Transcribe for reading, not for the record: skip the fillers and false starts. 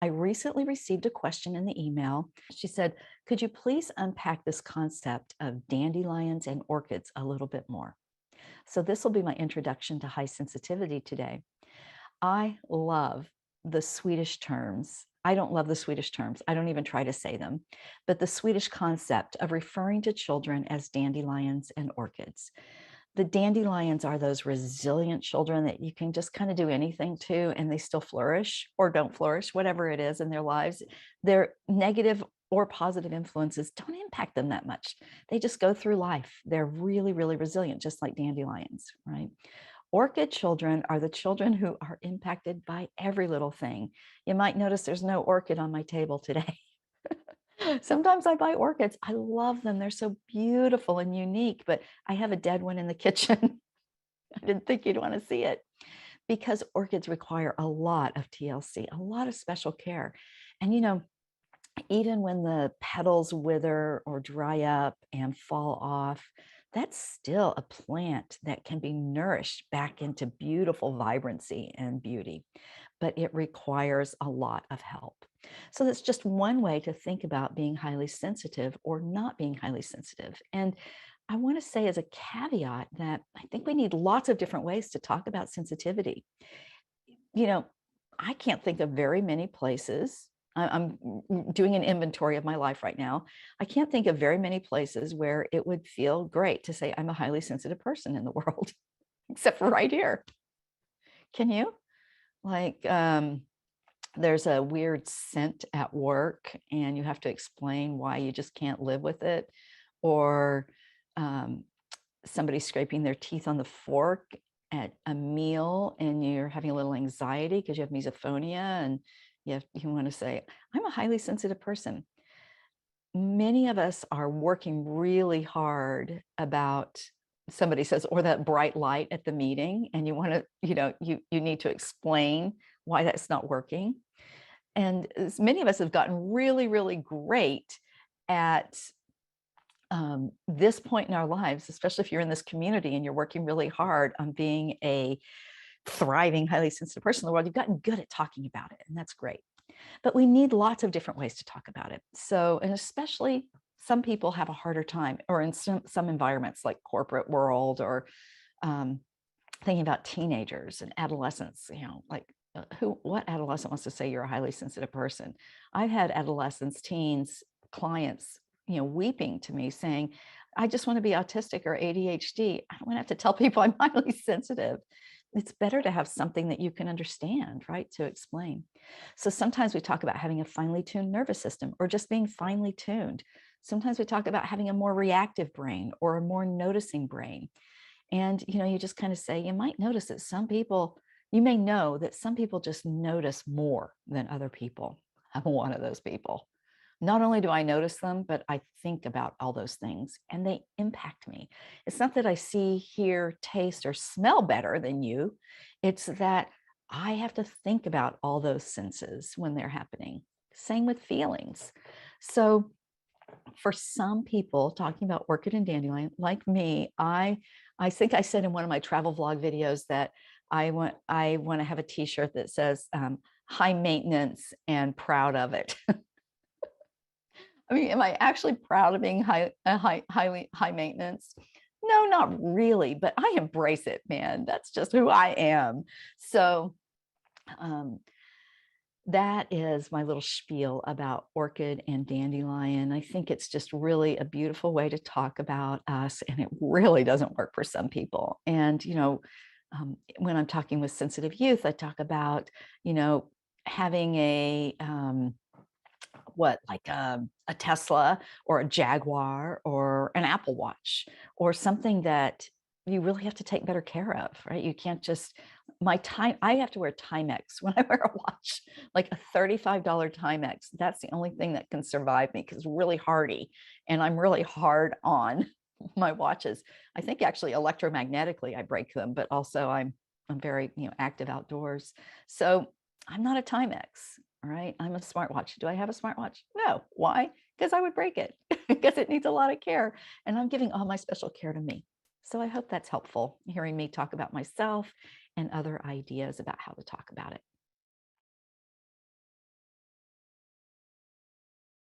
I recently received a question in the email. She said, could you please unpack this concept of dandelions and orchids a little bit more? So this will be my introduction to high sensitivity today. I love the Swedish terms. I don't love the Swedish terms. I don't even try to say them, but the Swedish concept of referring to children as dandelions and orchids. The dandelions are those resilient children that you can just kind of do anything to and they still flourish or don't flourish, whatever it is in their lives. Their negative or positive influences don't impact them that much. They just go through life. They're really, really resilient, just like dandelions, right? Orchid children are the children who are impacted by every little thing. You might notice there's no orchid on my table today. Sometimes I buy orchids. I love them. They're so beautiful and unique, but I have a dead one in the kitchen. I didn't think you'd want to see it because orchids require a lot of TLC, a lot of special care. And, even when the petals wither or dry up and fall off, that's still a plant that can be nourished back into beautiful vibrancy and beauty, but it requires a lot of help. So that's just one way to think about being highly sensitive or not being highly sensitive. And I want to say as a caveat that I think we need lots of different ways to talk about sensitivity. You know, I can't think of very many places. I'm doing an inventory of my life right now. I can't think of very many places where it would feel great to say I'm a highly sensitive person in the world, except for right here. Can you? Like, there's a weird scent at work and you have to explain why you just can't live with it. Or somebody scraping their teeth on the fork at a meal and you're having a little anxiety because you have misophonia and you want to say, I'm a highly sensitive person. Many of us are working really hard about somebody says, or that bright light at the meeting, and you want to, you need to explain why that's not working. And many of us have gotten really, really great at this point in our lives, especially if you're in this community and you're working really hard on being a thriving, highly sensitive person in the world, you've gotten good at talking about it, and that's great. But we need lots of different ways to talk about it. So, and especially some people have a harder time, or in some environments like corporate world, or thinking about teenagers and adolescents, like what adolescent wants to say you're a highly sensitive person? I've had adolescents, teens, clients, weeping to me saying, I just want to be autistic or ADHD. I don't want to have to tell people I'm highly sensitive. It's better to have something that you can understand, right, to explain. So sometimes we talk about having a finely tuned nervous system or just being finely tuned. Sometimes we talk about having a more reactive brain or a more noticing brain. And, you just kind of say, you might notice that some people, you may know that some people just notice more than other people. I'm one of those people. Not only do I notice them, but I think about all those things and they impact me. It's not that I see, hear, taste, or smell better than you. It's that I have to think about all those senses when they're happening. Same with feelings. So for some people, talking about orchid and dandelion, like me, I think I said in one of my travel vlog videos that I want to have a t-shirt that says high maintenance and proud of it. I mean, am I actually proud of being highly high maintenance? No, not really, but I embrace it, man. That's just who I am. So that is my little spiel about orchid and dandelion. I think it's just really a beautiful way to talk about us, and it really doesn't work for some people. And, when I'm talking with sensitive youth, I talk about, having a a Tesla or a Jaguar or an Apple Watch or something that you really have to take better care of, right? You can't just, I have to wear Timex when I wear a watch, like a $35 Timex. That's the only thing that can survive me because it's really hardy and I'm really hard on my watches. I think actually electromagnetically I break them, but also I'm very, active outdoors. So I'm not a Timex. All right. I'm a smartwatch. Do I have a smartwatch? No. Why? Because I would break it because it needs a lot of care. And I'm giving all my special care to me. So I hope that's helpful, hearing me talk about myself and other ideas about how to talk about it.